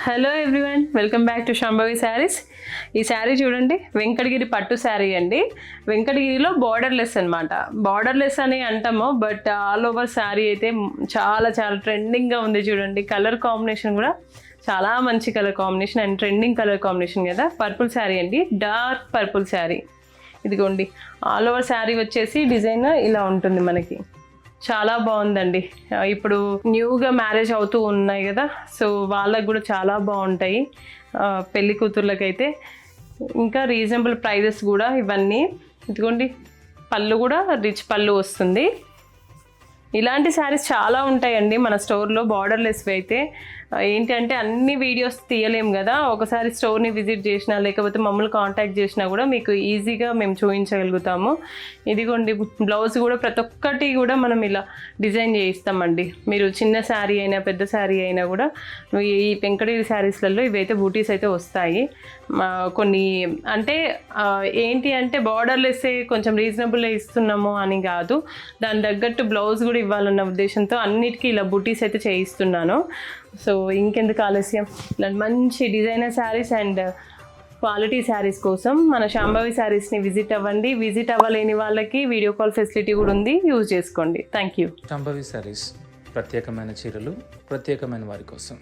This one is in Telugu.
Hello everyone, welcome back to Shambhavi saris. ఈ శారీ చూడండి, వెంకటగిరి పట్టు శారీ అండి. వెంకటగిరిలో బార్డర్లెస్ అనమాట. బార్డర్లెస్ అని అంటాము, బట్ ఆల్ ఓవర్ శారీ అయితే చాలా చాలా ట్రెండింగ్గా ఉంది. చూడండి, కలర్ కాంబినేషన్ కూడా చాలా మంచి colour combination and trending colour combination కదా. పర్పుల్ శారీ అండి, డార్క్ పర్పుల్ శారీ. ఇదిగోండి, ఆల్ ఓవర్ శారీ వచ్చేసి డిజైన్ ఇలా ఉంటుంది మనకి. చాలా బాగుందండి. ఇప్పుడు న్యూగా మ్యారేజ్ అవుతూ ఉన్నాయి కదా, సో వాళ్ళకు కూడా చాలా బాగుంటాయి పెళ్లి కూతుర్లకైతే. ఇంకా రీజనబుల్ ప్రైజెస్ కూడా ఇవన్నీ. ఇదిగోండి, పళ్ళు కూడా రిచ్ పళ్ళు వస్తుంది. ఇలాంటి శారీస్ చాలా ఉంటాయండి మన స్టోర్లో, బార్డర్లెస్వి అయితే. ఏంటంటే అన్ని వీడియోస్ తీయలేము కదా, ఒకసారి స్టోర్ని విజిట్ చేసినా లేకపోతే మమ్మల్ని కాంటాక్ట్ చేసినా కూడా మీకు ఈజీగా మేము చూపించగలుగుతాము. ఇదిగోండి, బ్లౌజ్ కూడా ప్రతి ఒక్కటి కూడా మనం ఇలా డిజైన్ చేయిస్తామండి. మీరు చిన్న శారీ అయినా పెద్ద శారీ అయినా కూడా ఈ వెంకటగిరి శారీస్లలో ఇవైతే బూటీస్ అయితే వస్తాయి. కొన్ని అంటే ఏంటి అంటే బార్డర్లెస్సే కొంచెం రీజనబుల్ ఇస్తున్నాము అని కాదు, దాని తగ్గట్టు బ్లౌజ్ కూడా ఇవ్వాలన్న ఉద్దేశంతో అన్నిటికీ ఇలా బూటీస్ అయితే చేయిస్తున్నాను. సో ఇంకెందుకు ఆలస్యం, ఇలాంటి మంచి designer saris and quality saris కోసం మన శాంభవి శారీస్ని విజిట్ అవ్వండి. విజిట్ అవ్వలేని వాళ్ళకి వీడియో కాల్ ఫెసిలిటీ కూడా ఉంది, యూజ్ చేసుకోండి. Thank you. శాంభవి శారీస్, ప్రత్యేకమైన చీరలు ప్రత్యేకమైన వారి కోసం.